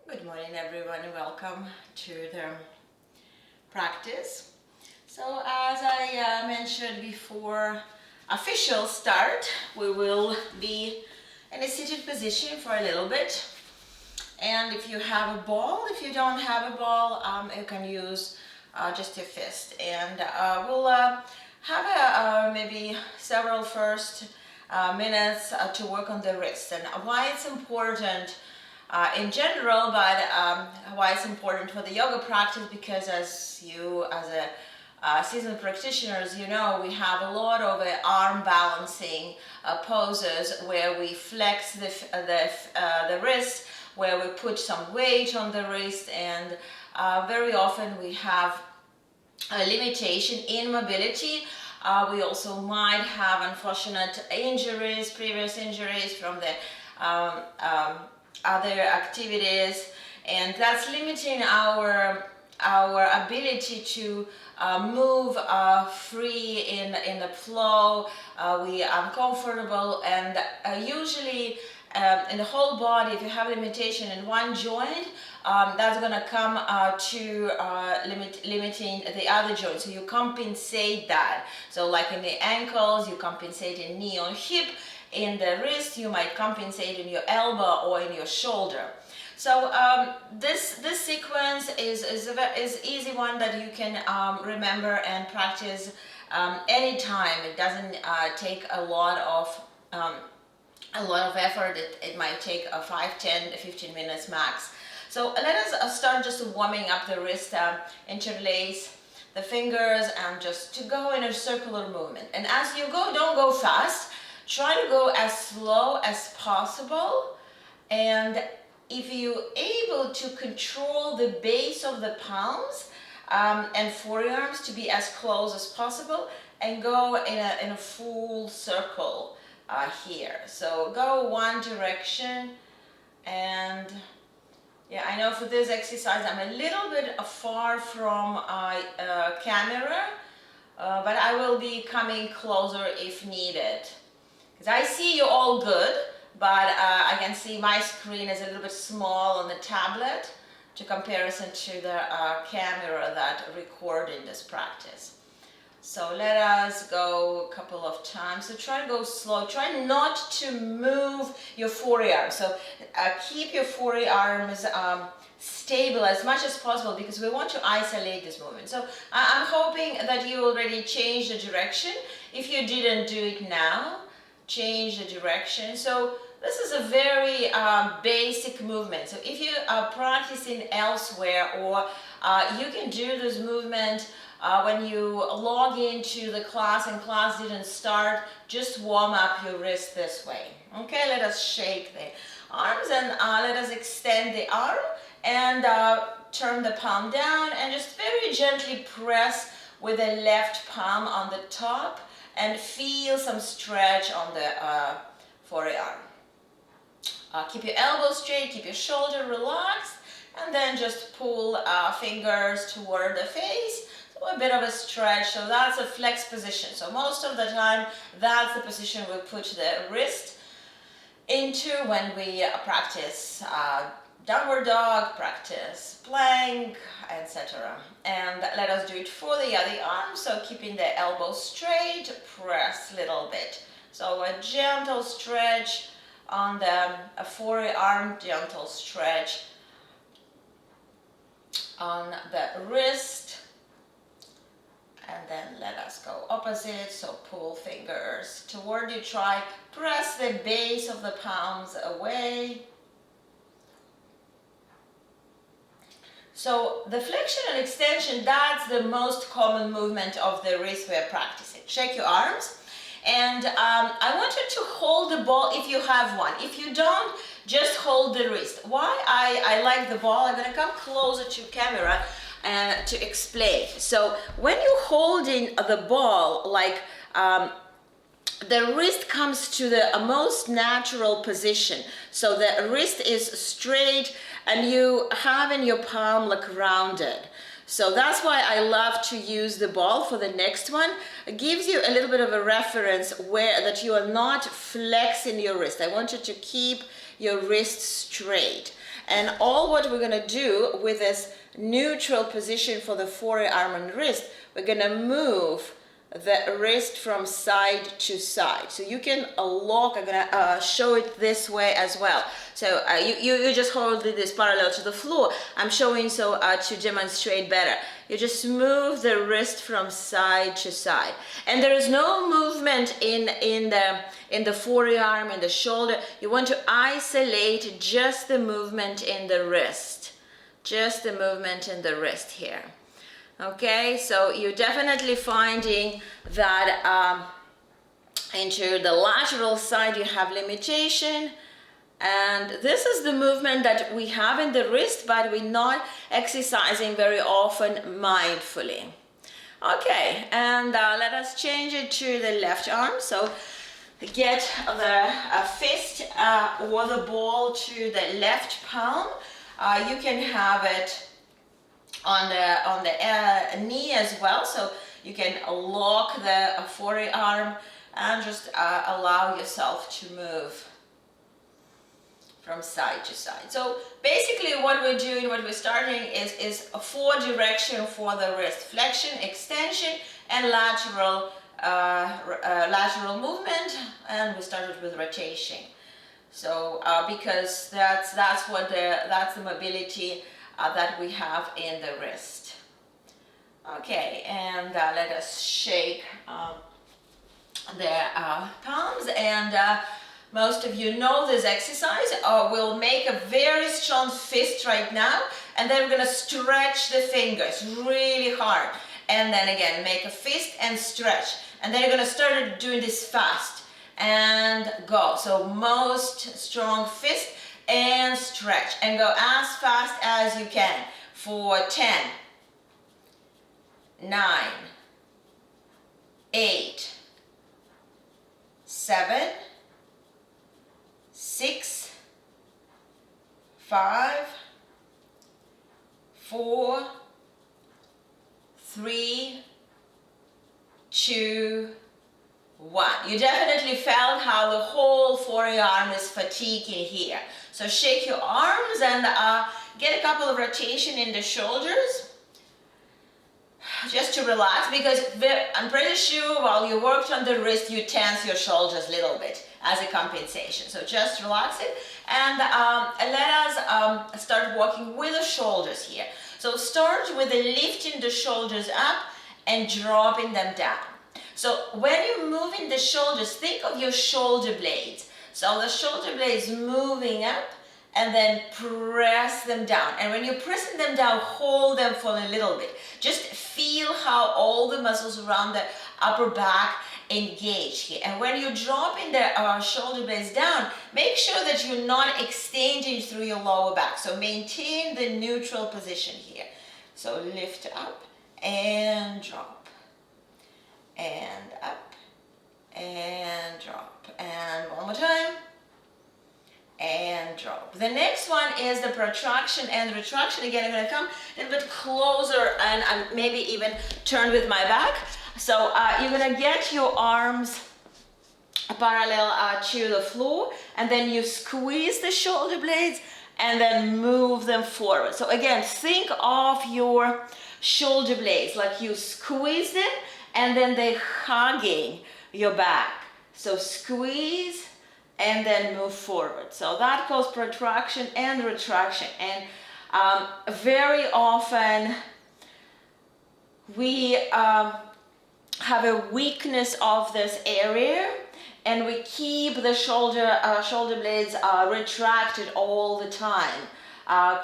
Good morning everyone and welcome to the practice. So as I mentioned before official start, we will be in a seated position for a little bit. And if you have a ball, if you don't have a ball, you can use just your fist. And we'll have maybe several first minutes to work on the wrist and why it's important in general, but why it's important for the yoga practice, because as a seasoned practitioners, you know, we have a lot of arm balancing poses where we flex the wrist, where we put some weight on the wrist, and very often we have a limitation in mobility. We also might have unfortunate injuries, previous injuries from the other activities, and that's limiting our ability to move free in the flow. We are uncomfortable, and usually in the whole body, if you have limitation in one joint, that's going to come to limiting the other joint. So you compensate that. So like in the ankles, you compensate in knee or hip. In the wrist, you might compensate in your elbow or in your shoulder. So this sequence is easy one that you can remember and practice anytime. It doesn't take a lot of effort. It might take 5, 10, 15 minutes max. So let us start just warming up the wrist, interlace the fingers, and just to go in a circular movement. And as you go, don't go fast. Try to go as slow as possible, and if you're able to control the base of the palms and forearms to be as close as possible, and go in a full circle here. So go one direction, and yeah, I know for this exercise I'm a little bit far from camera, but I will be coming closer if needed. Because I see you all good, but I can see my screen is a little bit small on the tablet to comparison to the camera that recorded this practice. So let us go a couple of times. So try to go slow. Try not to move your forearms. So keep your forearms stable as much as possible, because we want to isolate this movement. So I'm hoping that you already changed the direction. If you didn't do it now, change the direction. So this is a very basic movement. So if you are practicing elsewhere, or you can do this movement when you log into the class and class didn't start, just warm up your wrist this way. Okay, let us shake the arms, and let us extend the arm and turn the palm down, and just very gently press with the left palm on the top, and feel some stretch on the forearm. Keep your elbows straight, keep your shoulder relaxed, and then just pull fingers toward the face. So a bit of a stretch. So that's a flex position. So most of the time, that's the position we put the wrist into when we practice downward dog, practice plank, etc. And let us do it for the other arm. So keeping the elbow straight, press a little bit. So a gentle stretch on the forearm, gentle stretch on the wrist. And then let us go opposite. So pull fingers toward you. Try press the base of the palms away. So the flexion and extension, that's the most common movement of the wrist we're practicing. Shake your arms, and I want you to hold the ball if you have one. If you don't, just hold the wrist. Why I like the ball, I'm going to come closer to camera to explain. So when you're holding the ball, like the wrist comes to the most natural position. So the wrist is straight, and you have in your palm like rounded. So that's why I love to use the ball for the next one. It gives you a little bit of a reference where that you are not flexing your wrist. I want you to keep your wrist straight. And all what we're gonna do with this neutral position for the forearm and wrist, we're gonna move the wrist from side to side. So you can lock, I'm gonna show it this way as well. So you just hold this parallel to the floor. I'm showing so to demonstrate better. You just move the wrist from side to side. And there is no movement in the forearm and the shoulder. You want to isolate just the movement in the wrist. Just the movement in the wrist here. Okay, so you're definitely finding that into the lateral side you have limitation, and this is the movement that we have in the wrist, but we're not exercising very often mindfully. Okay, and let us change it to the left arm. So get the fist or the ball to the left palm. You can have it on the knee as well, so you can lock the forearm and just allow yourself to move from side to side. So basically what we're doing, what we're starting is a 4 direction for the wrist: flexion, extension, and lateral movement, and we started with rotation. So because that's the mobility that we have in the wrist. Okay, and let us shake the palms, and most of you know this exercise. We'll make a very strong fist right now, and then we're gonna stretch the fingers really hard, and then again make a fist and stretch, and then you're gonna start doing this fast and go. So most strong fist and stretch, and go as fast as you can for 10, 9, 8, 7, 6, 5, 4, 3, 2, 1. You definitely felt how the whole forearm is fatiguing here. So shake your arms and get a couple of rotation in the shoulders, just to relax, because I'm pretty sure while you worked on the wrist, you tense your shoulders a little bit as a compensation. So just relax it, and let us start working with the shoulders here. So start with lifting the shoulders up and dropping them down. So when you're moving the shoulders, think of your shoulder blades. So the shoulder blades moving up, and then press them down. And when you're pressing them down, hold them for a little bit. Just feel how all the muscles around the upper back engage here. And when you're dropping the shoulder blades down, make sure that you're not extending through your lower back. So maintain the neutral position here. So lift up and drop, and up and drop, and one more time, and drop. The next one is the protraction and retraction. Again, I'm going to come a little bit closer and maybe even turn with my back. So you're going to get your arms parallel to the floor, and then you squeeze the shoulder blades and then move them forward. So again, think of your shoulder blades like you squeeze them, and then they're hugging your back. So squeeze and then move forward. So that calls protraction and retraction. And very often we have a weakness of this area, and we keep the shoulder blades retracted all the time,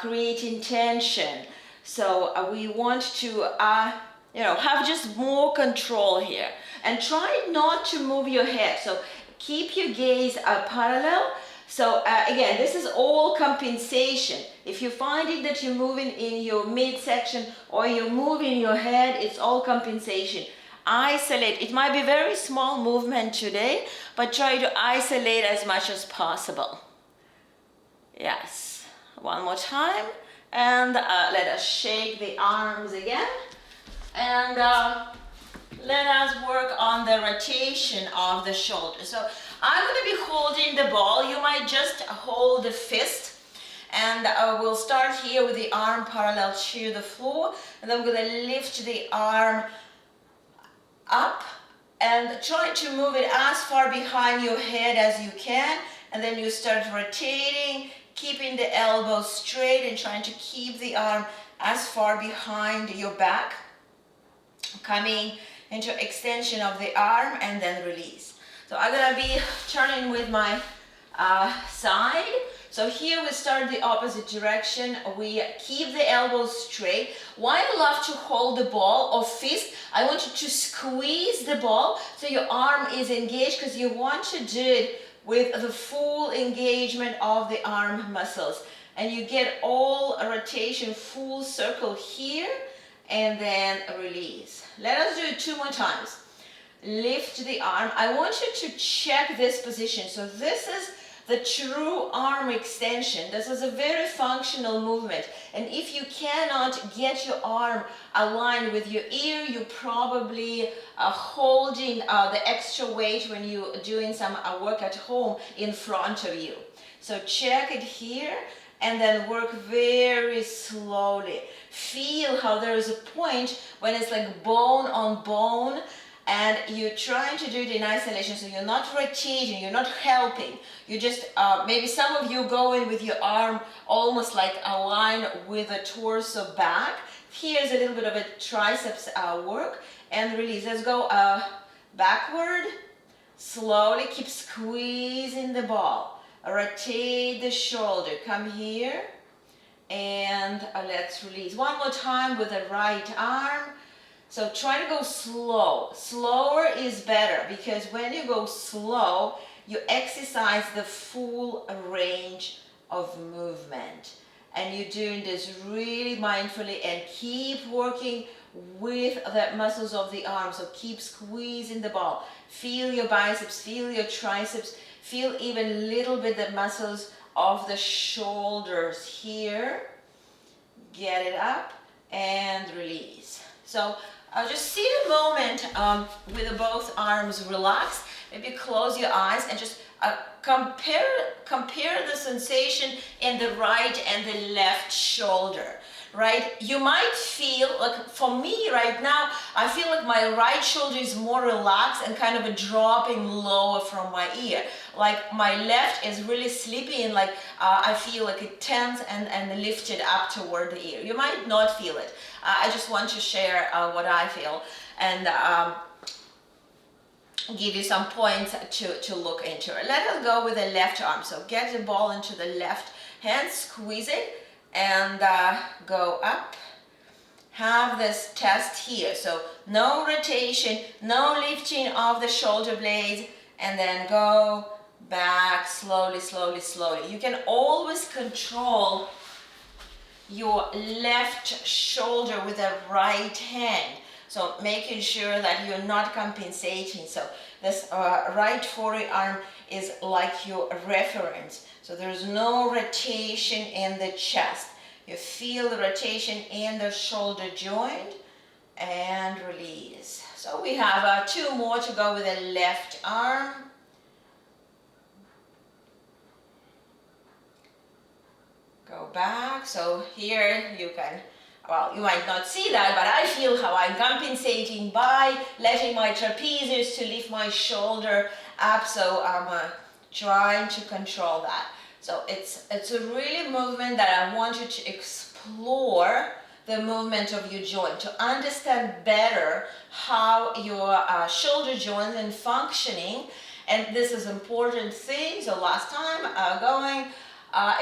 creating tension. So we want to have just more control here, and try not to move your head. So keep your gaze parallel. So again, this is all compensation. If you're finding that you're moving in your midsection or you're moving your head, it's all compensation. Isolate. It might be very small movement today, but try to isolate as much as possible. Yes. One more time. And let us shake the arms again. And let us work on the rotation of the shoulder. So I'm going to be holding the ball. You might just hold the fist, And we'll start here with the arm parallel to the floor, and then we're going to lift the arm up and try to move it as far behind your head as you can, and then you start rotating, keeping the elbows straight and trying to keep the arm as far behind your back, coming into extension of the arm and then release. So I'm going to be turning with my side. So here we start the opposite direction. We keep the elbows straight. Why I love to hold the ball or fist, I want you to squeeze the ball so your arm is engaged, because you want to do it with the full engagement of the arm muscles. And you get all rotation, full circle here, and then release. Let us do it 2 more times. Lift the arm. I want you to check this position. So this is the true arm extension. This is a very functional movement. And if you cannot get your arm aligned with your ear, you probably are holding the extra weight when you're doing some work at home in front of you. So check it here and then work very slowly. Feel how there is a point when it's like bone on bone, and you're trying to do it in isolation, so you're not rotating, you're not helping. You just, maybe some of you go in with your arm almost like aligned with the torso back. Here's a little bit of a triceps work, and release. Let's go backward, slowly, keep squeezing the ball. Rotate the shoulder, come here, and let's release. One more time with the right arm. So try to go slow. Slower is better, because when you go slow, you exercise the full range of movement. And you're doing this really mindfully, and keep working with the muscles of the arm. So keep squeezing the ball. Feel your biceps, feel your triceps, feel even a little bit the muscles of the shoulders here. Get it up and release. So just see the moment with both arms relaxed. Maybe close your eyes and just compare the sensation in the right and the left shoulder. Right? You might feel like, for me right now, I feel like my right shoulder is more relaxed and kind of a dropping lower from my ear. Like my left is really sleepy, and like I feel like it tense and lifted up toward the ear. You might not feel it. I just want to share what I feel and give you some points to look into it. Let us go with the left arm. So get the ball into the left hand, squeeze it, and go up. Have this test here. So no rotation, no lifting of the shoulder blades, and then go back slowly, slowly, slowly. You can always control your left shoulder with the right hand. So making sure that you're not compensating. So this right forearm is like your reference. So there's no rotation in the chest. You feel the rotation in the shoulder joint, and release. So we have 2 more to go with the left arm. Go back. So here you can, well, you might not see that, but I feel how I'm compensating by letting my trapezius to lift my shoulder up. So I'm trying to control that. So it's a really movement that I want you to explore the movement of your joint, to understand better how your shoulder joint is functioning. And this is important thing. So last time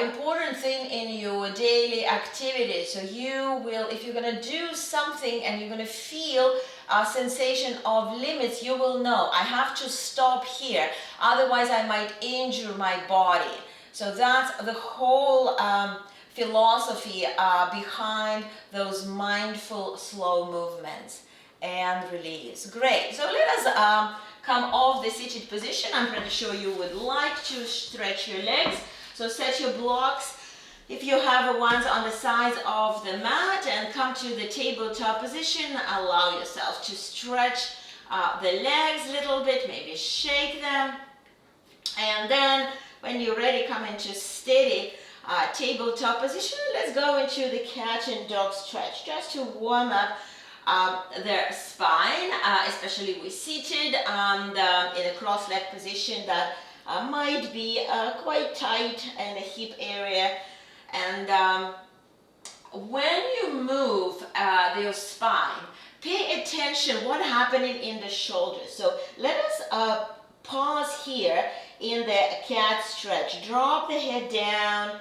important thing in your daily activity. So you will, if you're going to do something and you're going to feel a sensation of limits, you will know, I have to stop here, otherwise I might injure my body. So that's the whole philosophy behind those mindful slow movements. And release. Great. So let us come off the seated position. I'm pretty sure you would like to stretch your legs. So set your blocks, if you have ones, on the sides of the mat, and come to the tabletop position. Allow yourself to stretch the legs a little bit, maybe shake them. And then when you're ready, come into steady tabletop position. Let's go into the cat and dog stretch just to warm up their spine, especially we seated and in a cross leg position that might be quite tight in the hip area. And when you move your spine, pay attention what happening in the shoulders. So let us pause here in the cat stretch. Drop the head down,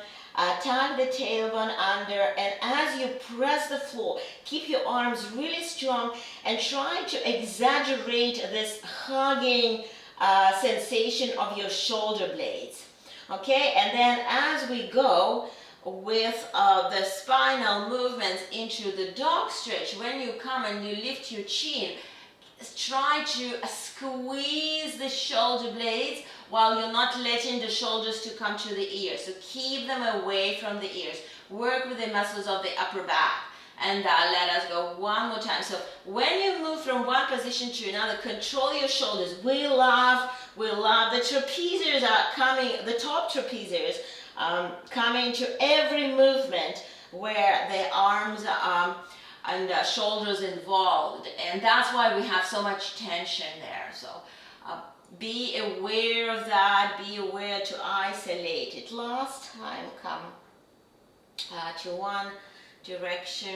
tuck the tailbone under, and as you press the floor, keep your arms really strong and try to exaggerate this hugging sensation of your shoulder blades. Okay, and then as we go with the spinal movements into the dog stretch, when you come and you lift your chin, try to squeeze the shoulder blades while you're not letting the shoulders to come to the ears. So keep them away from the ears. Work with the muscles of the upper back. And let us go one more time. So when you move from one position to another, control your shoulders. We love the trapezius are coming, the top trapezius coming to every movement where the arms and shoulders involved, and that's why we have so much tension there. So be aware of that, be aware to isolate it. Last time, come to one direction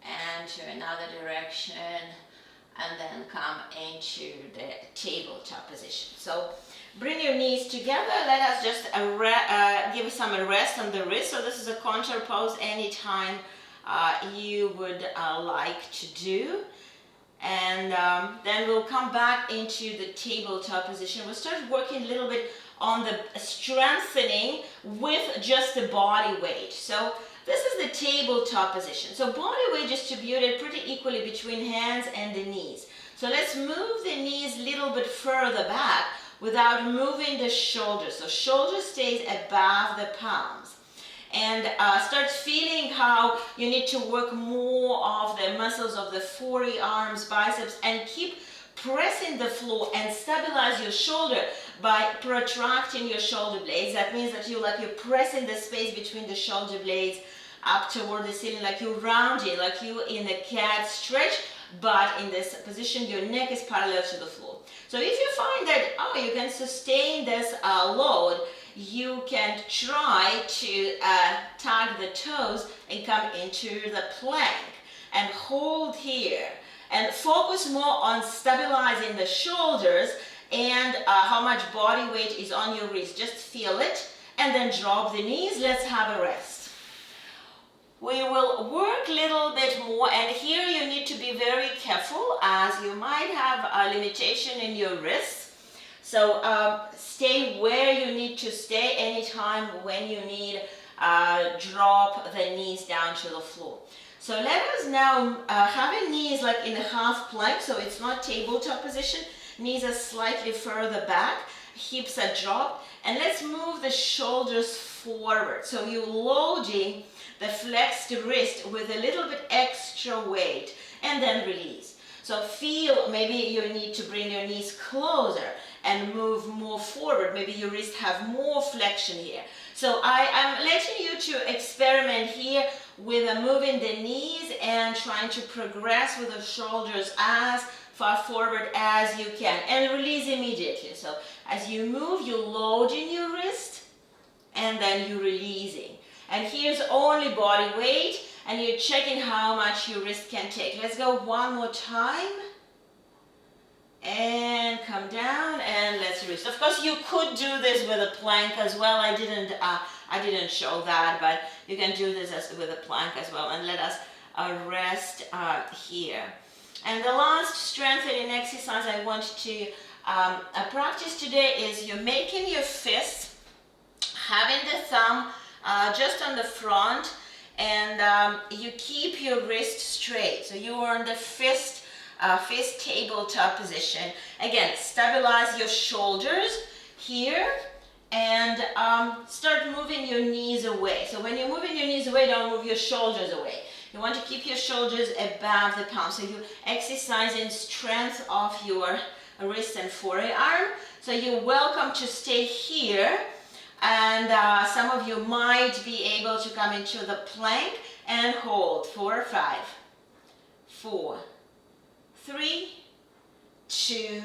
and to another direction, and then come into the tabletop position. So bring your knees together. Let us just give some rest on the wrist. So this is a contour pose anytime you would like to do. And then we'll come back into the tabletop position. We'll start working a little bit on the strengthening with just the body weight. So this is the tabletop position. So body weight distributed pretty equally between hands and the knees. So let's move the knees a little bit further back without moving the shoulders. So shoulder stays above the palms. And start feeling how you need to work more of the muscles of the forearms, biceps, and keep pressing the floor and stabilize your shoulder by protracting your shoulder blades. That means that you're pressing the space between the shoulder blades up toward the ceiling, like you're rounding, like you in a cat stretch, but in this position your neck is parallel to the floor. So if you find that you can sustain this load, you can try to tag the toes and come into the plank and hold here and focus more on stabilizing the shoulders and how much body weight is on your wrist. Just feel it and then drop the knees. Let's have a rest. We will work a little bit more, and here you need to be very careful as you might have a limitation in your wrists. So stay where you need to stay anytime when you need drop the knees down to the floor. So let us now have a knees like in a half plank, so it's not tabletop position. Knees are slightly further back, hips are dropped, and let's move the shoulders forward. So you're loading the flexed wrist with a little bit extra weight and then release. So feel maybe you need to bring your knees closer and move more forward. Maybe your wrists have more flexion here. So I am letting you to experiment here with moving the knees and trying to progress with the shoulders as far forward as you can and release immediately. So as you move, you load in your wrist and then you're releasing. And here's only body weight, and you're checking how much your wrist can take. Let's go one more time. And come down, and let's release. Of course, you could do this with a plank as well. I didn't show that, but you can do this with a plank as well. And let us rest here. And the last strengthening exercise I want to practice today is you're making your fist, having the thumb just on the front, and you keep your wrist straight. So you are in the fist tabletop position. Again, stabilize your shoulders here and start moving your knees away. So when you're moving your knees away, don't move your shoulders away. You want to keep your shoulders above the palm. So you're exercising strength of your wrist and forearm. So you're welcome to stay here And some of you might be able to come into the plank and hold. 4, 5, 4, 3, 2,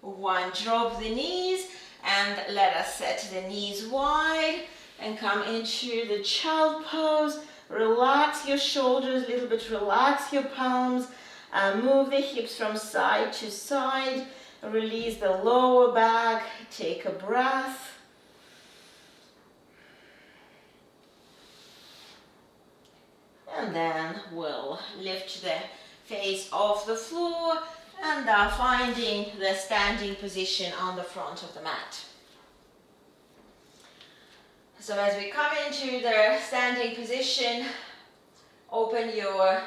1. Drop the knees and let us set the knees wide and come into the child pose. Relax your shoulders a little bit, relax your palms, move the hips from side to side, release the lower back, take a breath. And then we'll lift the face off the floor and finding the standing position on the front of the mat. So as we come into the standing position, open your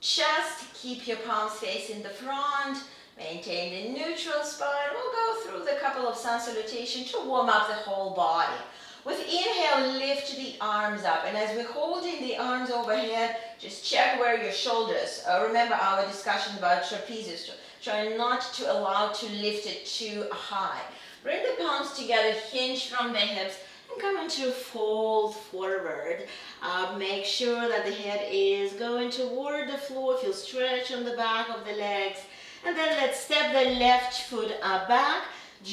chest, keep your palms facing the front, maintain the neutral spine. We'll go through the couple of sun salutations to warm up the whole body. With inhale, lift the arms up, and as we're holding the arms overhead, just check where your shoulders. Remember our discussion about trapezius. Try not to allow to lift it too high. Bring the palms together, hinge from the hips, and come into fold forward. Make sure that the head is going toward the floor. Feel stretch on the back of the legs. And then let's step the left foot back.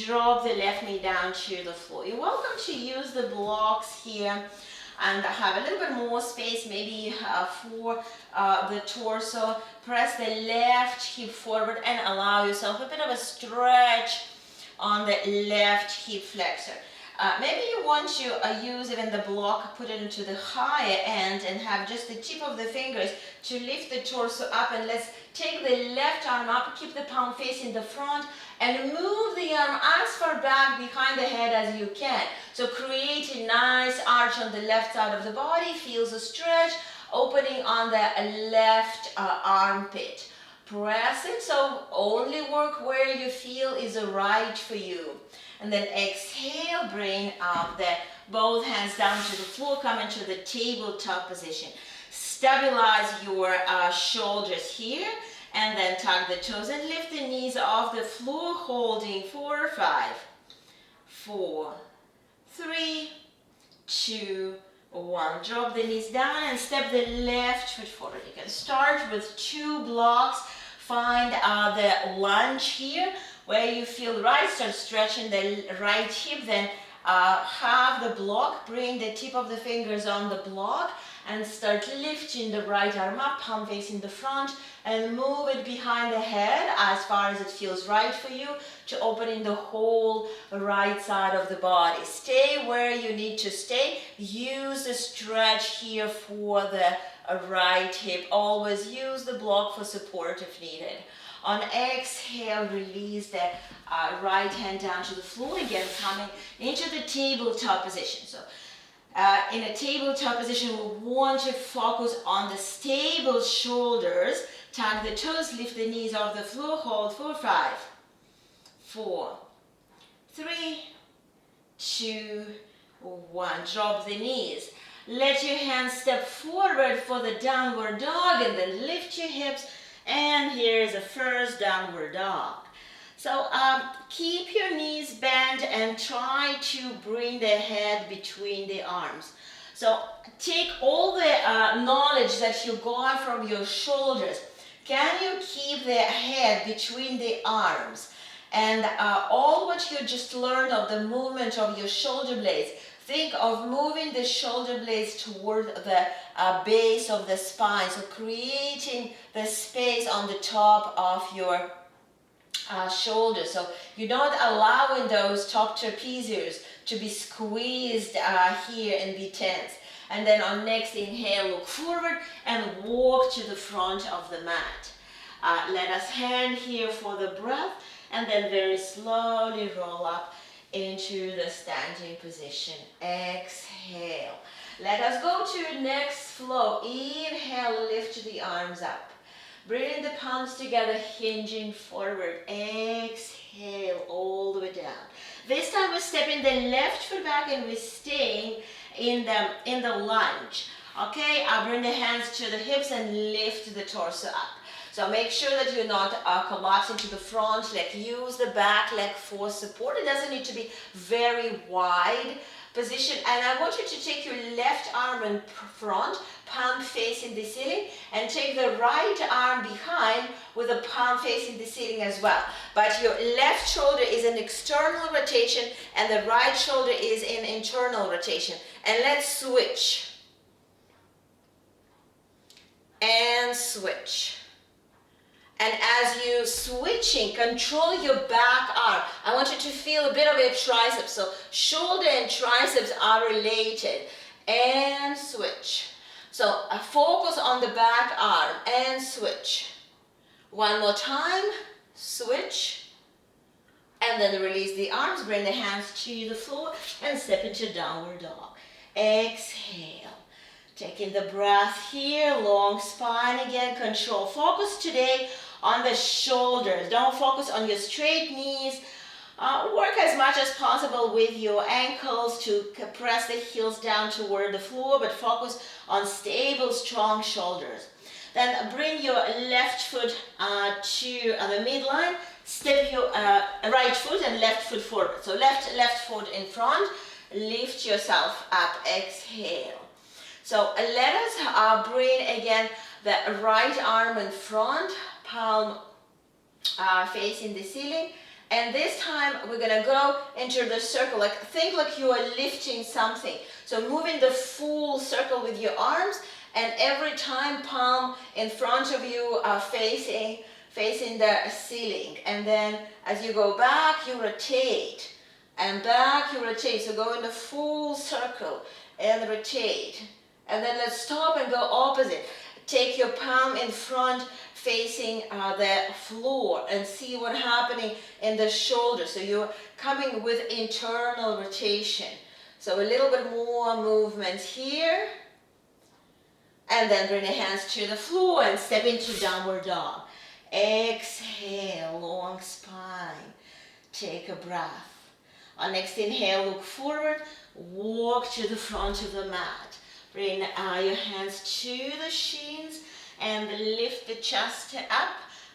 Drop the left knee down to the floor. You're welcome to use the blocks here and have a little bit more space, maybe for the torso. Press the left hip forward and allow yourself a bit of a stretch on the left hip flexor. Maybe you want to use even the block, put it into the higher end and have just the tip of the fingers to lift the torso up, and let's take the left arm up, keep the palm facing the front and move the arm as far back behind the head as you can. So create a nice arch on the left side of the body, feels a stretch, opening on the left armpit. Press it, so only work where you feel is right for you. And then exhale, bring up both hands down to the floor, come into the tabletop position. Stabilize your shoulders here, and then tuck the toes and lift the knees off the floor, holding 4, 5, 4, 3, 2, 1. Drop the knees down and step the left foot forward. You can start with 2 blocks. Find the lunge here where you feel right. Start stretching the right hip, then have the block. Bring the tip of the fingers on the block and start lifting the right arm up, palm facing the front, and move it behind the head as far as it feels right for you to opening the whole right side of the body. Stay where you need to stay. Use the stretch here for the right hip. Always use the block for support if needed. On exhale, release the right hand down to the floor. Again, coming into the tabletop position. So in a tabletop position, we want to focus on the stable shoulders. Tuck the toes, lift the knees off the floor, hold 4, 5, 4, 3, 2, 1. Drop the knees. Let your hands step forward for the downward dog and then lift your hips. And here's the first downward dog. So keep your knees bent and try to bring the head between the arms. So take all the knowledge that you got from your shoulders. Can you keep the head between the arms? And all what you just learned of the movement of your shoulder blades, think of moving the shoulder blades toward the base of the spine. So creating the space on the top of your shoulders. So you're not allowing those top trapezius to be squeezed here and be tense. And then on next inhale, look forward and walk to the front of the mat. Let us hand here for the breath and then very slowly roll up into the standing position. Exhale. Let us go to next flow. Inhale, lift the arms up. Bring the palms together, hinging forward. Exhale, all the way down. This time we're stepping the left foot back and we're staying in the lunge. Okay, I'll bring the hands to the hips and lift the torso up. So make sure that you're not collapsing to the front leg. Use the back leg for support. It doesn't need to be very wide position. And I want you to take your left arm in front, palm facing the ceiling, and take the right arm behind with the palm facing the ceiling as well. But your left shoulder is an external rotation and the right shoulder is in internal rotation. And let's switch. And switch. And as you switching, control your back arm. I want you to feel a bit of your triceps. So shoulder and triceps are related. And switch. So focus on the back arm and switch. One more time, switch. And then release the arms, bring the hands to the floor and step into downward dog. Exhale. Taking the breath here, long spine again, control. Focus today on the shoulders. Don't focus on your straight knees. Work as much as possible with your ankles to press the heels down toward the floor, but focus on stable, strong shoulders. Then bring your left foot to the midline. Step your right foot and left foot forward. So left foot in front. Lift yourself up. Exhale. So let us bring again the right arm in front, palm facing the ceiling. And this time we're gonna go into the circle, think like you are lifting something. So moving the full circle with your arms, and every time palm in front of you facing the ceiling. And then as you go back, you rotate, and back you rotate. So go in the full circle and rotate. And then let's stop and go opposite. Take your palm in front facing the floor and see what's happening in the shoulder. So you're coming with internal rotation. So a little bit more movement here. And then bring the hands to the floor and step into downward dog. Exhale, long spine. Take a breath. On next inhale, look forward. Walk to the front of the mat. Bring your hands to the shins and lift the chest up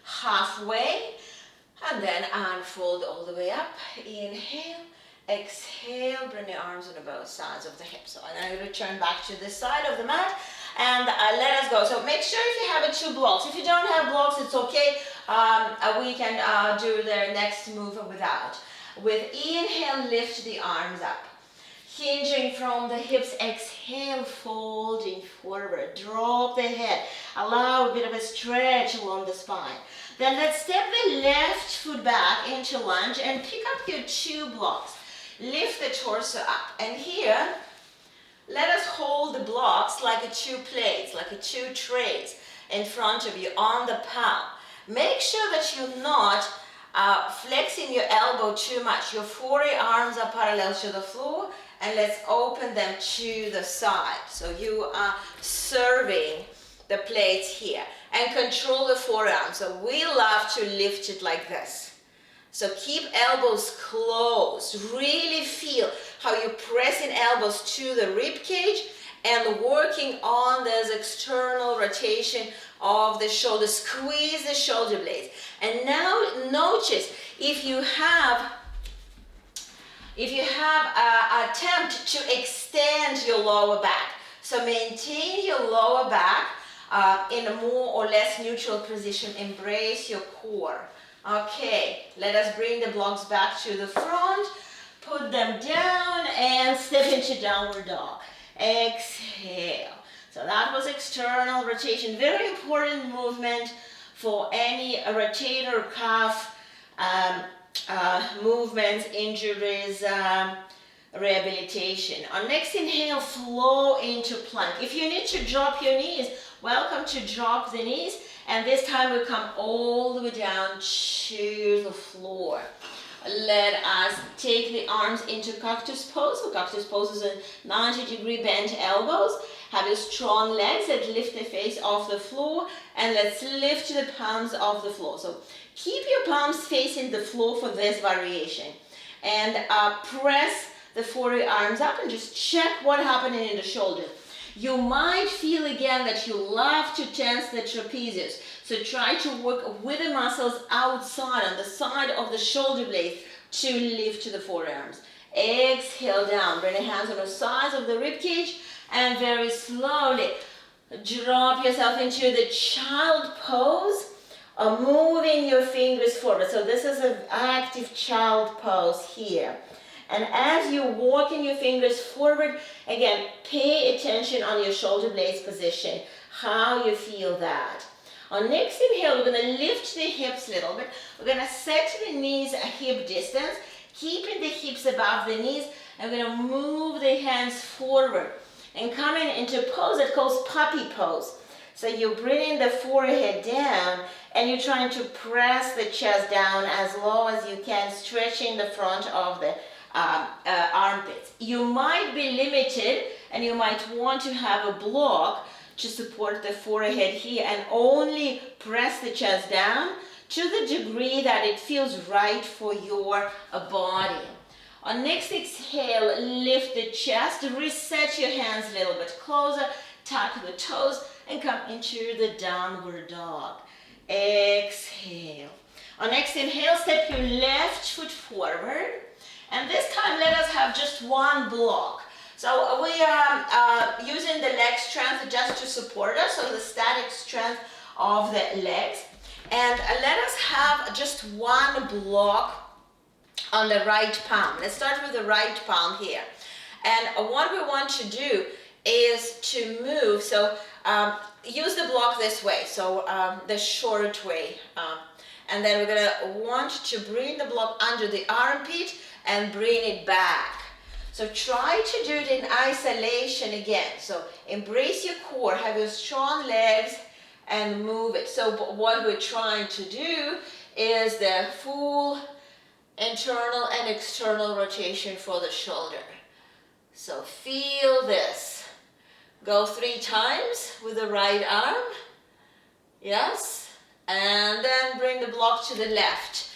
halfway, and then unfold all the way up. Inhale, exhale, bring the arms on both sides of the hips. So I'm going to return back to this side of the mat and let us go. So make sure if you have 2 blocks. If you don't have blocks, it's okay. We can do the next move without. With inhale, lift the arms up. Hinging from the hips, exhale, folding forward, drop the head, allow a bit of a stretch along the spine. Then let's step the left foot back into lunge and pick up your 2 blocks. Lift the torso up, and here, let us hold the blocks like 2 plates, like 2 trays in front of you on the palm. Make sure that you're not flexing your elbow too much. Your forearms are parallel to the floor, and let's open them to the side. So you are serving the plates here. And control the forearm. So we love to lift it like this. So keep elbows closed. Really feel how you're pressing elbows to the rib cage and working on this external rotation of the shoulder. Squeeze the shoulder blades. And now notice if you have an attempt to extend your lower back. So maintain your lower back in a more or less neutral position. Embrace your core. Okay, let us bring the blocks back to the front. Put them down and step into downward dog. Exhale. So that was external rotation. Very important movement for any rotator cuff movements, injuries, rehabilitation. On next inhale, flow into plank. If you need to drop your knees, welcome to drop the knees. And this time we come all the way down to the floor. Let us take the arms into cactus pose. So cactus pose is a 90-degree bent elbows. Have your strong legs that lift the face off the floor. And let's lift the palms off the floor. So keep your palms facing the floor for this variation. And press the forearms up and just check what's happening in the shoulders. You might feel again that you love to tense the trapezius. So try to work with the muscles outside on the side of the shoulder blades to lift the forearms. Exhale down. Bring the hands on the sides of the rib cage and very slowly drop yourself into the child pose, moving your fingers forward. So this is an active child pose here. And as you walk in your fingers forward, again, pay attention on your shoulder blades position, how you feel that. On next inhale, we're going to lift the hips a little bit. We're going to set the knees at hip distance, keeping the hips above the knees, and we're going to move the hands forward and coming into a pose that calls puppy pose. So you bring the forehead down and you're trying to press the chest down as low as you can, stretching the front of the armpits. You might be limited and you might want to have a block to support the forehead here and only press the chest down to the degree that it feels right for your body. On next exhale, lift the chest, reset your hands a little bit closer, tuck the toes, and come into the downward dog. Exhale. On next inhale, step your left foot forward, and this time let us have just one block. So we are using the leg strength just to support us, so the static strength of the legs. And let us have just one block on the right palm. Let's start with the right palm here. And what we want to do is to move, so use the block this way, so the short way. And then we're gonna want to bring the block under the armpit and bring it back. So try to do it in isolation again. So embrace your core, have your strong legs and move it. So what we're trying to do is the full internal and external rotation for the shoulder. So feel this. Go 3 times with the right arm. Yes. And then bring the block to the left.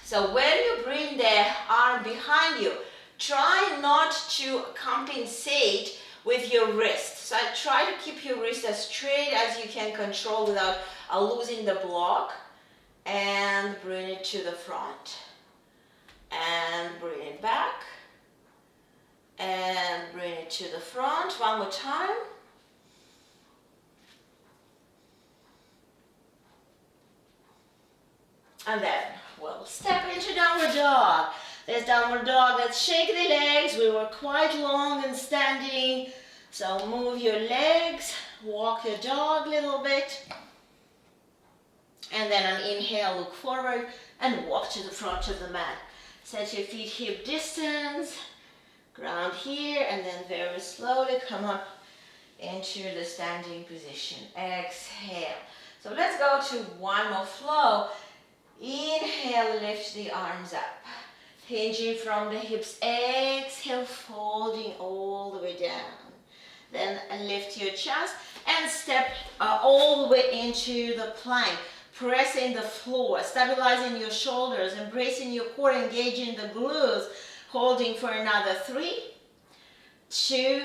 So when you bring the arm behind you, try not to compensate with your wrist. So try to keep your wrist as straight as you can control without losing the block. And bring it to the front. And bring it back. And bring it to the front. One more time. And then we'll step into downward dog. There's downward dog. Let's shake the legs. We were quite long and standing. So move your legs. Walk your dog a little bit. And then on inhale, look forward and walk to the front of the mat. Set your feet hip distance. Ground here, and then very slowly come up into the standing position. Exhale. So let's go to one more flow. Inhale, lift the arms up. Hinging from the hips. Exhale, folding all the way down. Then lift your chest and step all the way into the plank. Pressing the floor, stabilizing your shoulders, embracing your core, engaging the glutes. Holding for another 3, 2,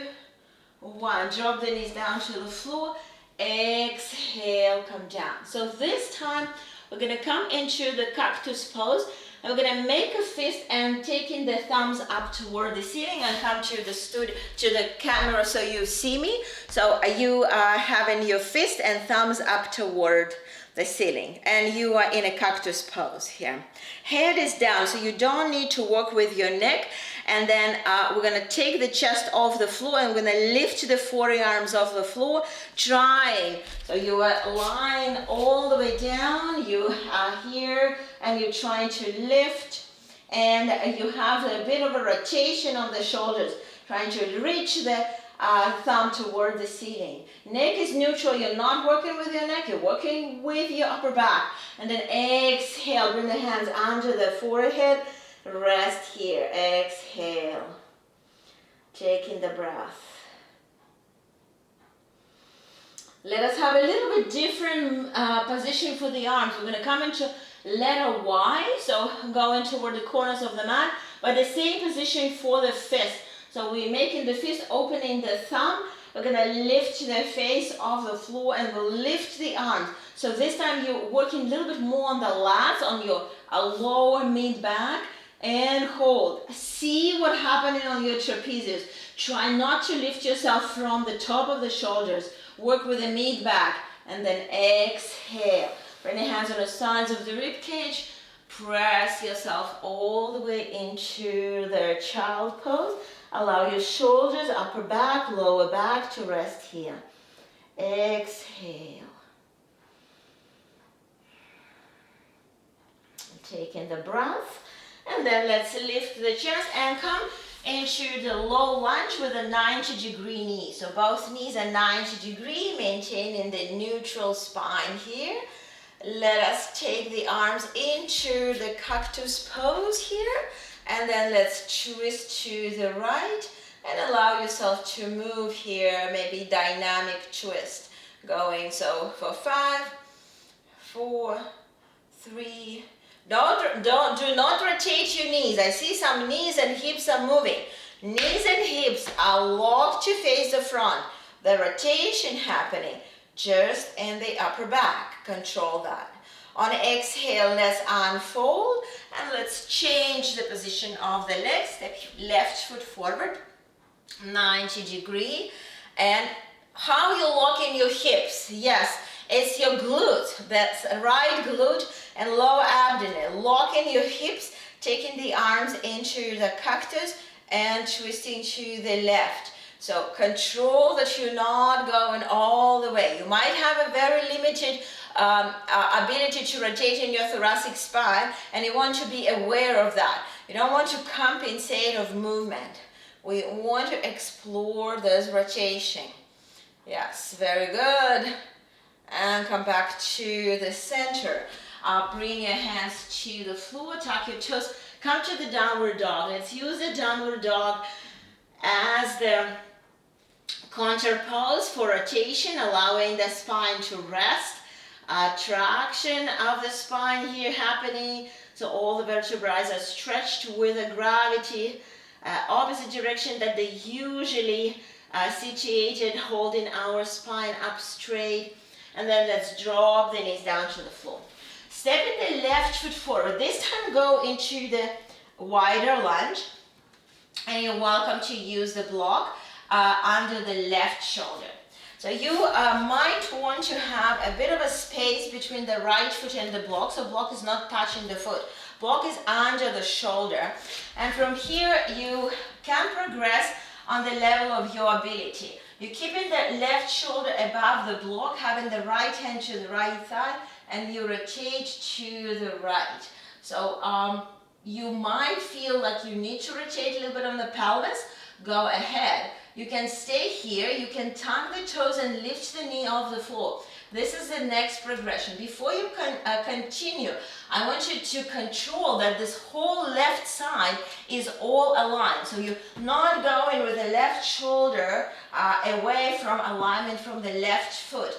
1. Drop the knees down to the floor. Exhale, come down. So this time we're going to come into the cactus pose. And we're going to make a fist and taking the thumbs up toward the ceiling and come to the camera so you see me. So you are having your fist and thumbs up toward the ceiling, and you are in a cactus pose here. Head is down, so you don't need to work with your neck. And then we're gonna take the chest off the floor and we're gonna lift the forearms off the floor, trying. So you are lying all the way down, you are here, and you're trying to lift, and you have a bit of a rotation on the shoulders, trying to reach the thumb toward the ceiling. Neck is neutral. You're not working with your neck. You're working with your upper back. And then exhale. Bring the hands under the forehead. Rest here. Exhale. Taking the breath. Let us have a little bit different position for the arms. We're going to come into letter Y. So going toward the corners of the mat. But the same position for the fist. So we're making the fist, opening the thumb. We're gonna lift the face off the floor and we'll lift the arms. So this time you're working a little bit more on the lats, on your lower mid back, and hold. See what happening on your trapezius. Try not to lift yourself from the top of the shoulders. Work with the mid back, and then exhale. Bring the hands on the sides of the rib cage. Press yourself all the way into the child pose. Allow your shoulders, upper back, lower back to rest here. Exhale. Take in the breath. And then let's lift the chest and come into the low lunge with a 90-degree knee. So both knees are 90 degree, maintaining the neutral spine here. Let us take the arms into the cactus pose here. And then let's twist to the right and allow yourself to move here, maybe dynamic twist. Going, so for 5, 4, 3, do not rotate your knees. I see some knees and hips are moving. Knees and hips are locked to face the front. The rotation happening just in the upper back. Control that. On exhale, let's unfold and let's change the position of the legs. Step left foot forward, 90 degree. And how you lock in your hips? Yes, it's your glute. That's right glute and lower abdomen. Lock in your hips, taking the arms into the cactus and twisting to the left. So control that you're not going all the way. You might have a very limited ability to rotate in your thoracic spine, and you want to be aware of that. You don't want to compensate of movement. We want to explore this rotation. Yes, very good. And come back to the center. Bring your hands to the floor, tuck your toes, come to the downward dog. Let's use the downward dog as the counter pose for rotation, allowing the spine to rest. Traction of the spine here happening, so all the vertebrae are stretched with the gravity, opposite direction that they usually situated, holding our spine up straight. And then let's drop the knees down to the floor. Step in the left foot forward. This time go into the wider lunge, and you're welcome to use the block under the left shoulder. So you might want to have a bit of a space between the right foot and the block, so block is not touching the foot. Block is under the shoulder, and from here you can progress on the level of your ability. You're keeping the left shoulder above the block, having the right hand to the right thigh, and you rotate to the right. So you might feel like you need to rotate a little bit on the pelvis. Go ahead. You can stay here, you can tuck the toes and lift the knee off the floor. This is the next progression. Before you continue, I want you to control that this whole left side is all aligned. So you're not going with the left shoulder away from alignment from the left foot.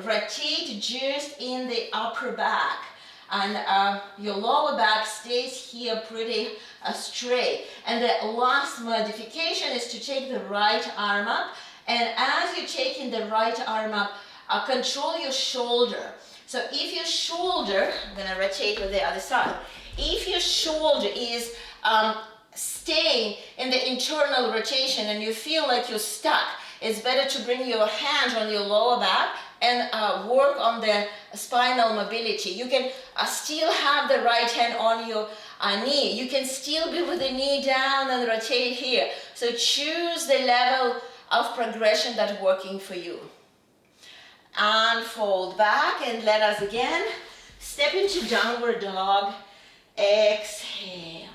Rotate just in the upper back. And your lower back stays here pretty straight. And the last modification is to take the right arm up. And as you're taking the right arm up, control your shoulder. So if your shoulder, I'm going to rotate with the other side. If your shoulder is staying in the internal rotation and you feel like you're stuck, it's better to bring your hand on your lower back and work on the spinal mobility. You can still have the right hand on your knee. You can still be with the knee down and rotate here. So choose the level of progression that's working for you. And fold back and let us again step into downward dog. Exhale.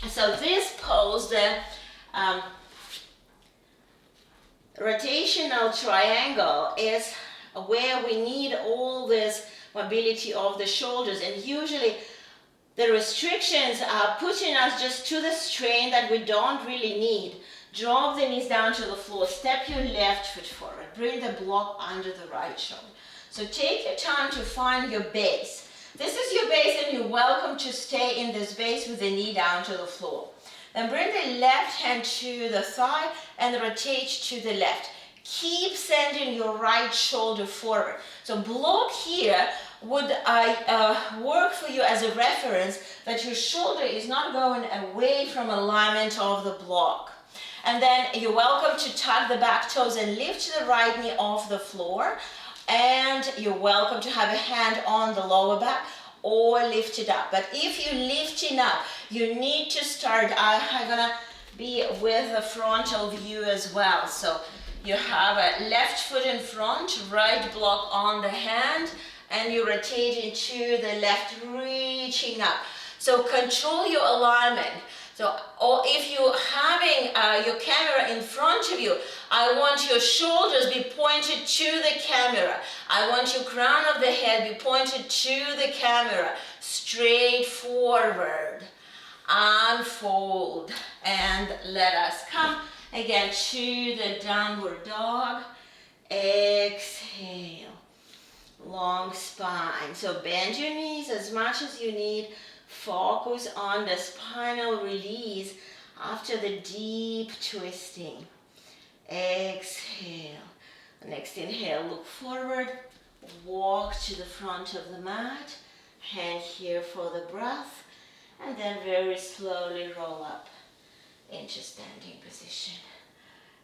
So this pose, the rotational triangle, is where we need all this mobility of the shoulders, and usually the restrictions are pushing us just to the strain that we don't really need. Drop the knees down to the floor, step your left foot forward, bring the block under the right shoulder. So take your time to find your base. This is your base and you're welcome welcome to stay in this base with the knee down to the floor. Then bring the left hand to the thigh and rotate to the left. Keep sending your right shoulder forward. So block here would work for you as a reference that your shoulder is not going away from alignment of the block. And then you're welcome to tuck the back toes and lift the right knee off the floor. And you're welcome to have a hand on the lower back or lift it up. But if you're lifting up, you need to start, I'm gonna be with the frontal view as well. So you have a left foot in front, right block on the hand, and you're rotating to the left, reaching up. So control your alignment. So, or if you're having your camera in front of you, I want your shoulders be pointed to the camera. I want your crown of the head be pointed to the camera. Straight forward. Unfold. And let us come again to the downward dog. Exhale. Long spine. So bend your knees as much as you need. Focus on the spinal release after the deep twisting. Exhale. Next inhale, look forward. Walk to the front of the mat. Hand here for the breath. And then very slowly roll up into standing position.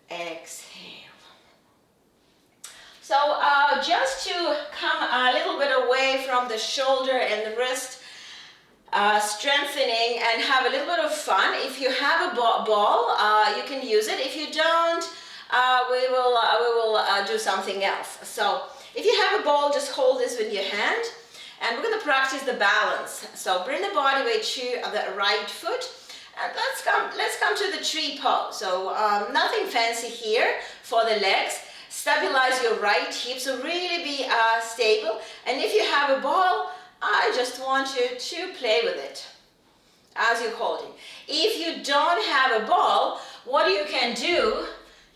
Exhale. So just to come a little bit away from the shoulder and the wrist, strengthening and have a little bit of fun. If you have a ball, you can use it. If you don't, we will do something else. So if you have a ball, just hold this with your hand, and we're going to practice the balance. So bring the body weight to the right foot, and let's come to the tree pose. So nothing fancy here for the legs. Stabilize your right hip, so really be stable. And if you have a ball, I just want you to play with it as you're holding. If you don't have a ball, what you can do,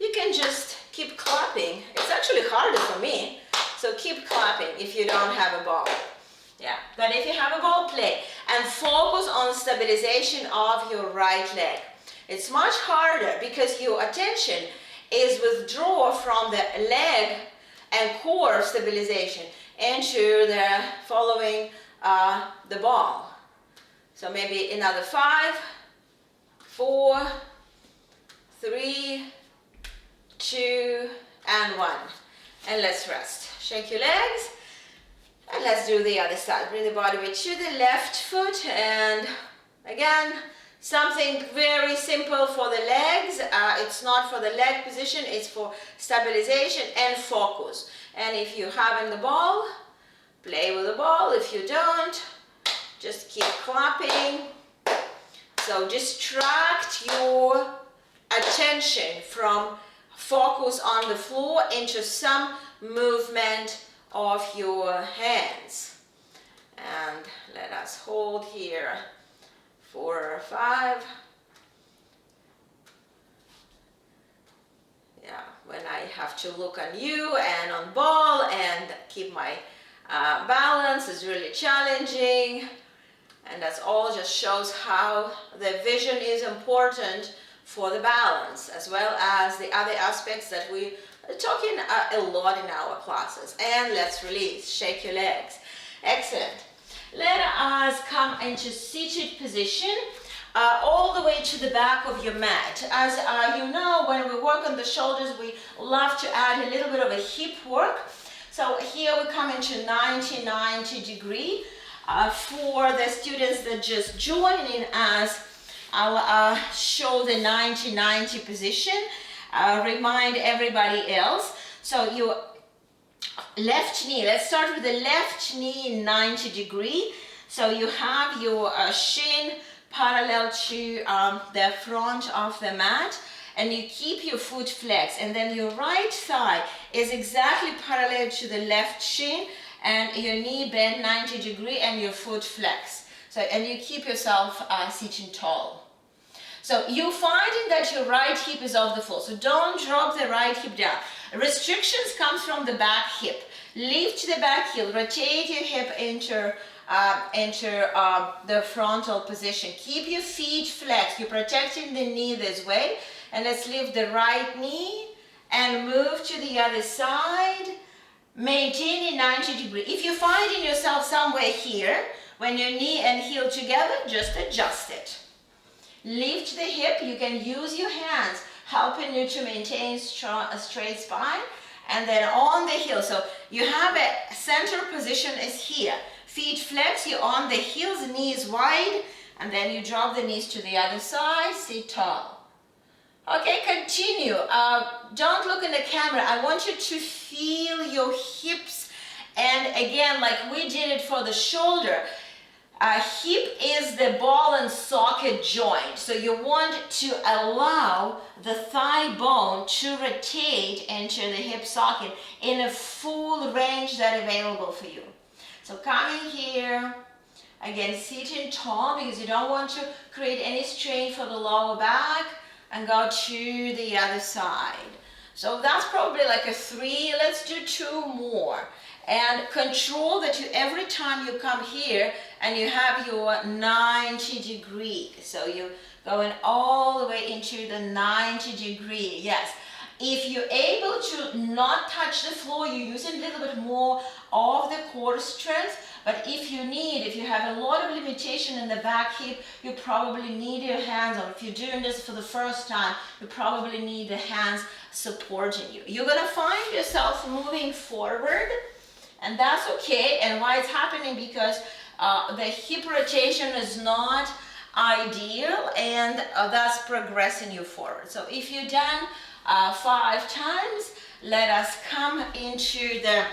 you can just keep clapping. It's actually harder for me, so keep clapping if you don't have a ball. Yeah, but if you have a ball, play. And focus on stabilization of your right leg. It's much harder because your attention is withdrawn from the leg and core stabilization into the following the ball. So maybe another 5, 4, 3, 2, and 1. And let's rest. Shake your legs. And let's do the other side. Bring the body weight to the left foot. And again, something very simple for the legs. It's not for the leg position. It's for stabilization and focus. And if you're having the ball, play with the ball. If you don't, just keep clapping. So distract your attention from focus on the floor into some movement of your hands. And let us hold here 4 or 5. Yeah, when I have to look on you and on ball and keep my balance is really challenging. And that's all just shows how the vision is important for the balance, as well as the other aspects that we are talking a lot in our classes. And let's release. Shake your legs. Excellent. Let us come into seated position. All the way to the back of your mat. As you know, when we work on the shoulders, we love to add a little bit of a hip work. So here we come into 90-90 degree. For the students that just join in us, I'll show the 90-90 position. Remind everybody else. So your left knee, let's start with the left knee in 90 degree. So you have your shin parallel to the front of the mat, and you keep your foot flexed, and then your right thigh is exactly parallel to the left shin, and your knee bent 90 degree and your foot flexed. So, and you keep yourself sitting tall. So you're finding that your right hip is off the floor, so don't drop the right hip down. Restrictions comes from the back hip. Lift the back heel, rotate your hip into enter the frontal position. Keep your feet flexed. You're protecting the knee this way. And let's lift the right knee and move to the other side, maintaining 90 degrees. If you're finding yourself somewhere here, when your knee and heel together, just adjust it. Lift the hip. You can use your hands, helping you to maintain a straight spine. And then on the heel, so you have a center position is here. Feet flex, you're on the heels, knees wide, and then you drop the knees to the other side, sit tall. Okay, continue. Don't look in the camera. I want you to feel your hips. And again, like we did it for the shoulder, hip is the ball and socket joint. So you want to allow the thigh bone to rotate into the hip socket in a full range that's available for you. So coming here, again, sitting tall because you don't want to create any strain for the lower back, and go to the other side. So that's probably like a 3. Let's do 2 more. And control that you, every time you come here and you have your 90 degree. So you're going all the way into the 90 degree. Yes. If you're able to not touch the floor, you're using a little bit more of the core strength. But if you have a lot of limitation in the back hip, you probably need your hands, or if you're doing this for the first time, you probably need the hands supporting you. You're gonna find yourself moving forward, and that's okay. And why it's happening? Because the hip rotation is not ideal, and that's progressing you forward. So if you're done 5 times, let us come into the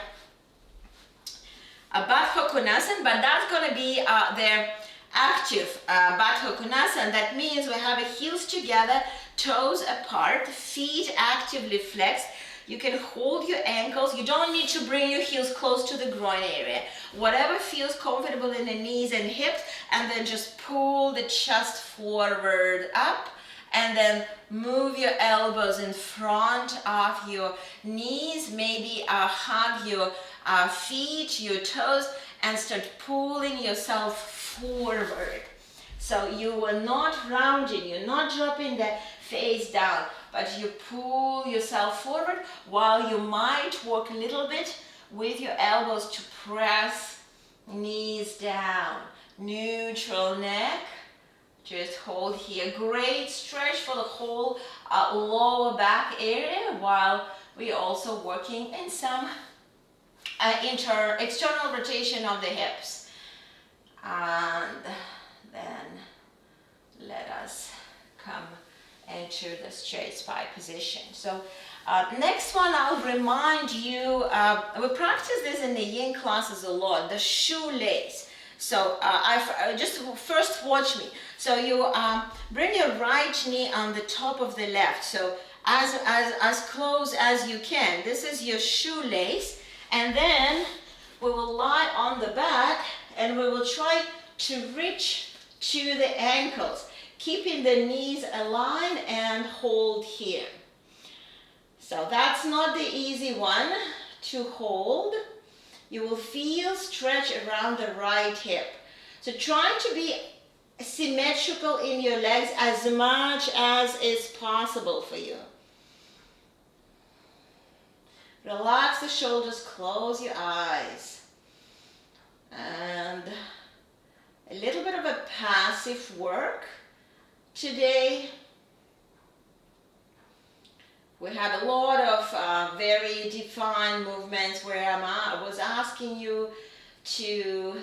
Baddha Konasana, but that's going to be the active Baddha Konasana. That means we have the heels together, toes apart, feet actively flexed. You can hold your ankles. You don't need to bring your heels close to the groin area. Whatever feels comfortable in the knees and hips, and then just pull the chest forward up, and then move your elbows in front of your knees. Maybe hug your feet, your toes, and start pulling yourself forward. So you are not rounding, you're not dropping the face down, but you pull yourself forward while you might work a little bit with your elbows to press knees down. Neutral neck. Just hold here. Great stretch for the whole lower back area, while we're also working in some external rotation of the hips. And then let us come into the straight spine position. So next one, I'll remind you, we practice this in the yin classes a lot, the shoelace. So just first watch me. So you bring your right knee on the top of the left. So as close as you can. This is your shoelace. And then we will lie on the back and we will try to reach to the ankles, keeping the knees aligned and hold here. So that's not the easy one to hold. You will feel stretch around the right hip. So try to be symmetrical in your legs as much as is possible for you. Relax the shoulders, close your eyes. And a little bit of a passive work today. We had a lot of very defined movements where I was asking you to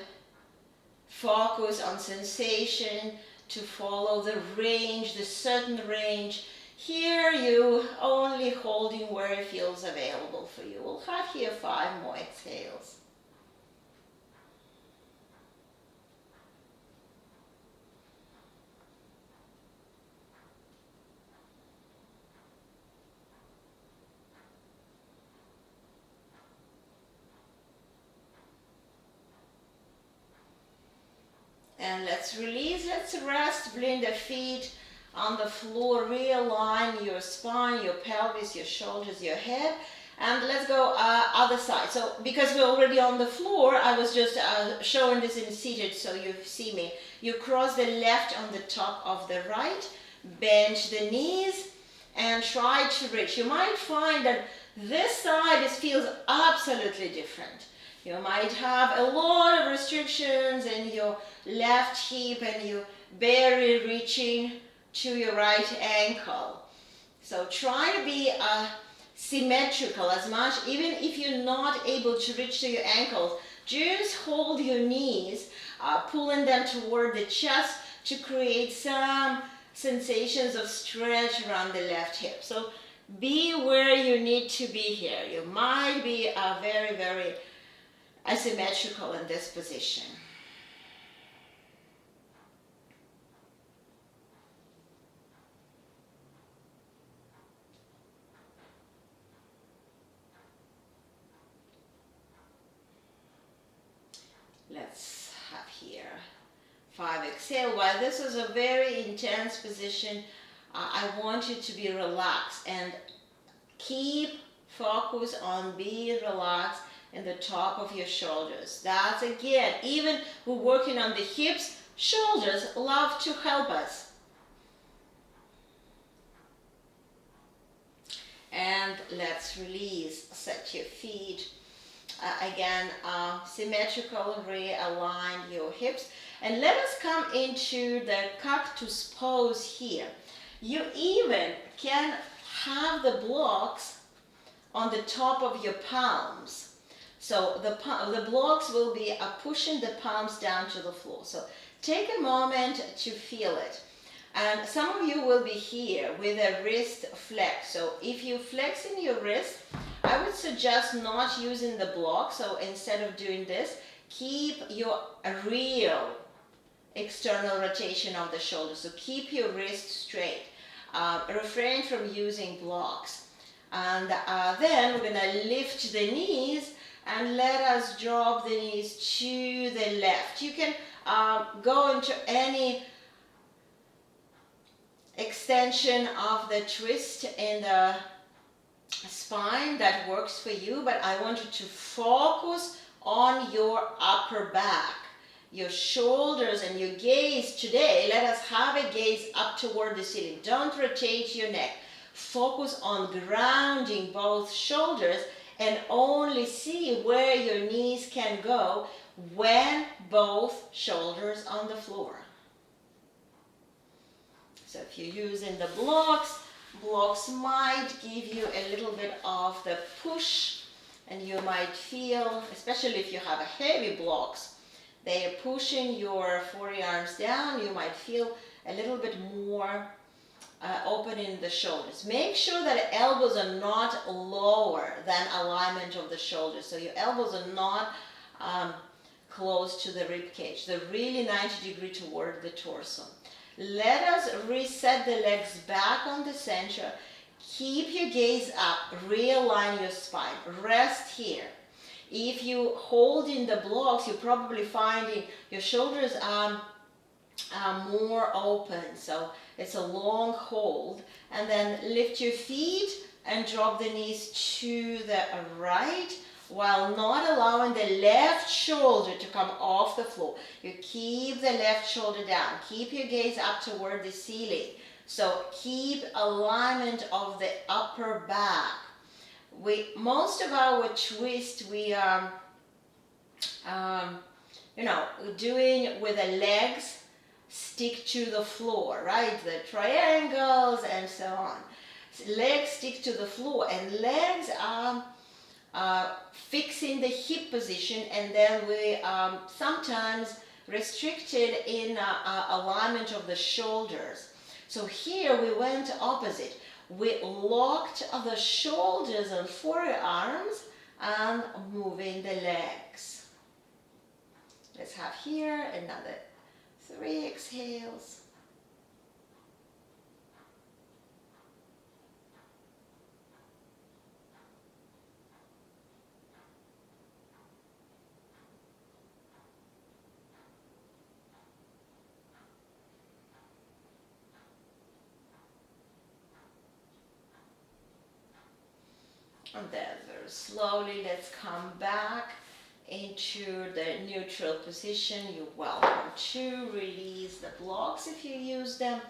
focus on sensation, to follow the range, the certain range. Here you only holding where it feels available for you. We'll have here 5 more exhales. And let's release, let's rest, bring the feet on the floor, realign your spine, your pelvis, your shoulders, your head, And let's go other side. So because we're already on the floor, I was just showing this in seated so you see me. You cross the left on the top of the right, bend the knees, and try to reach. You might find that this side feels absolutely different. You might have a lot of restrictions in your left hip and you barely reaching to your right ankle. So try to be symmetrical as much, even if you're not able to reach to your ankles. Just hold your knees, pulling them toward the chest to create some sensations of stretch around the left hip. So be where you need to be here. You might be very, very asymmetrical in this position. Let's have here 5 exhale. While this is a very intense position, I want you to be relaxed and keep focus on being relaxed in the top of your shoulders. That's again, even we're working on the hips, shoulders love to help us. And let's release, set your feet. Again, symmetrical, realign your hips. And let us come into the cactus pose here. You even can have the blocks on the top of your palms. So the blocks will be pushing the palms down to the floor. So take a moment to feel it. And some of you will be here with a wrist flex. So if you flex in your wrist, I would suggest not using the block. So instead of doing this, keep your real external rotation of the shoulder. So keep your wrist straight. Refrain from using blocks. And then we're going to lift the knees and let us drop the knees to the left. You can go into any extension of the twist in the spine that works for you, but I want you to focus on your upper back, your shoulders, and your gaze today. Let us have a gaze up toward the ceiling. Don't rotate your neck. Focus on grounding both shoulders and only see where your knees can go when both shoulders on the floor. So if you're using the blocks might give you a little bit of the push, and you might feel, especially if you have a heavy blocks, they are pushing your forearms down. You might feel a little bit more opening the shoulders. Make sure that elbows are not lower than alignment of the shoulders. So your elbows are not close to the rib cage. They're really 90 degrees toward the torso. Let us reset the legs back on the center. Keep your gaze up. Realign your spine. Rest here. If you hold in the blocks, you're probably finding your shoulders are more open. So it's a long hold. And then lift your feet and drop the knees to the right, while not allowing the left shoulder to come off the floor. You keep the left shoulder down. Keep your gaze up toward the ceiling. So keep alignment of the upper back. Most of our twist we are, doing with the legs stick to the floor, right? The triangles and so on. Legs stick to the floor, and legs are fixing the hip position, and then we sometimes restricted in alignment of the shoulders. So here we went opposite. We locked the shoulders and forearms and moving the legs. Let's have here another 3 exhales. And then Slowly, let's come back into the neutral position. You're welcome to release the blocks if you use them,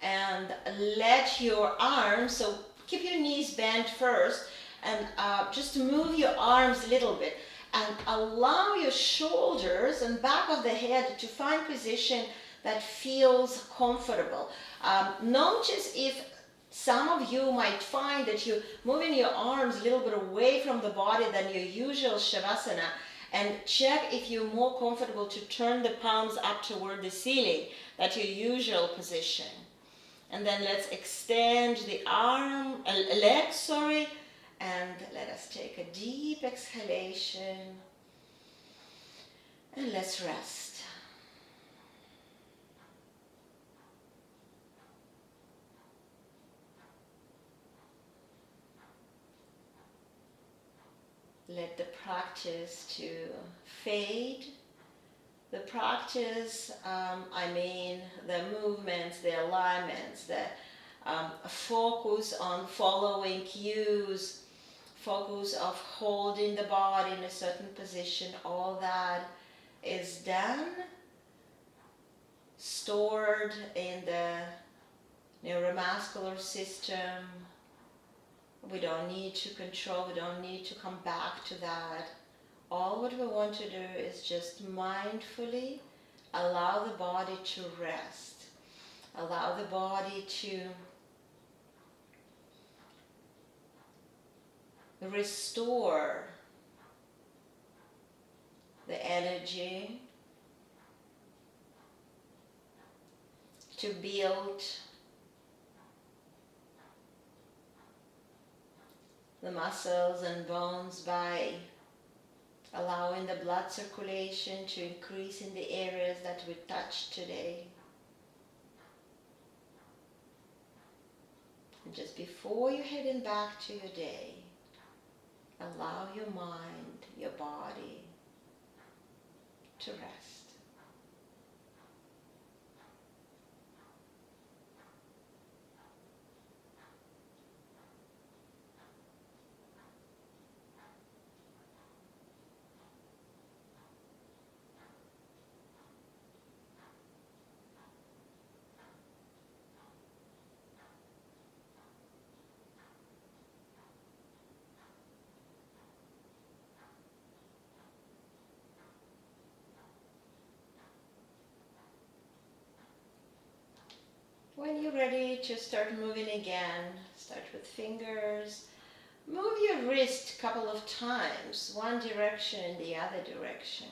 and let your arms, so keep your knees bent first, and just move your arms a little bit, and allow your shoulders and back of the head to find position that feels comfortable. Notice if some of you might find that you're moving your arms a little bit away from the body than your usual Shavasana, and check if you're more comfortable to turn the palms up toward the ceiling, that's your usual position. And then let's extend the legs, and let us take a deep exhalation, and let's rest. Let the practice to fade. The practice, I mean the movements, the alignments, the focus on following cues, focus of holding the body in a certain position, all that is done, stored in the neuromuscular system. We don't need to control, we don't need to come back to that. All what we want to do is just mindfully allow the body to rest. Allow the body to restore the energy, to build the muscles and bones by allowing the blood circulation to increase in the areas that we touched today. And just before you're heading back to your day, allow your mind, your body to rest. When you're ready to start moving again, start with fingers. Move your wrist a couple of times, one direction and the other direction.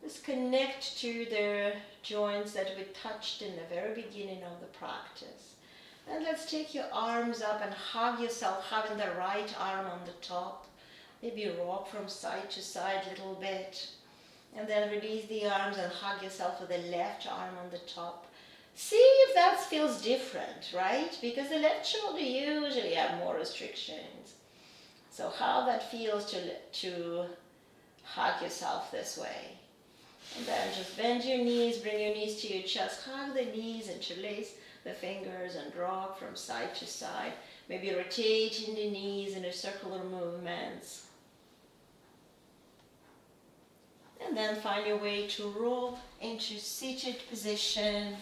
Just connect to the joints that we touched in the very beginning of the practice. And let's take your arms up and hug yourself, having the right arm on the top. Maybe rock from side to side a little bit. And then release the arms and hug yourself with the left arm on the top. See if that feels different, right? Because the left shoulder usually have more restrictions. So how that feels to hug yourself this way. And then just bend your knees, bring your knees to your chest, hug the knees, interlace the fingers and rock from side to side. Maybe rotating the knees in a circular movements. And then find your way to roll into seated position.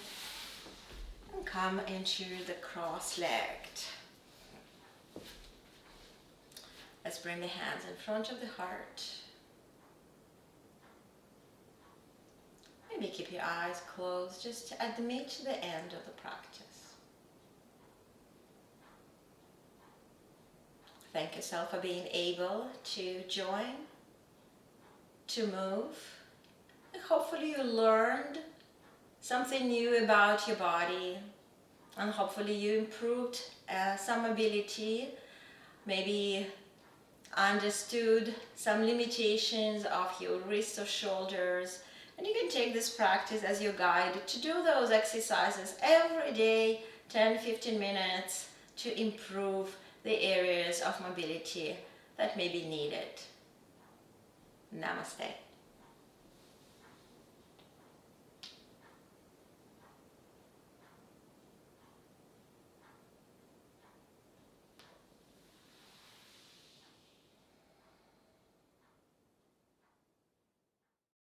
And come into the cross-legged. Let's bring the hands in front of the heart. Maybe keep your eyes closed just at the mid to the end of the practice. Thank yourself for being able to join, to move, and hopefully you learned something new about your body, and hopefully you improved some ability, maybe understood some limitations of your wrists or shoulders, and you can take this practice as your guide to do those exercises every day, 10-15 minutes, to improve the areas of mobility that may be needed. Namaste.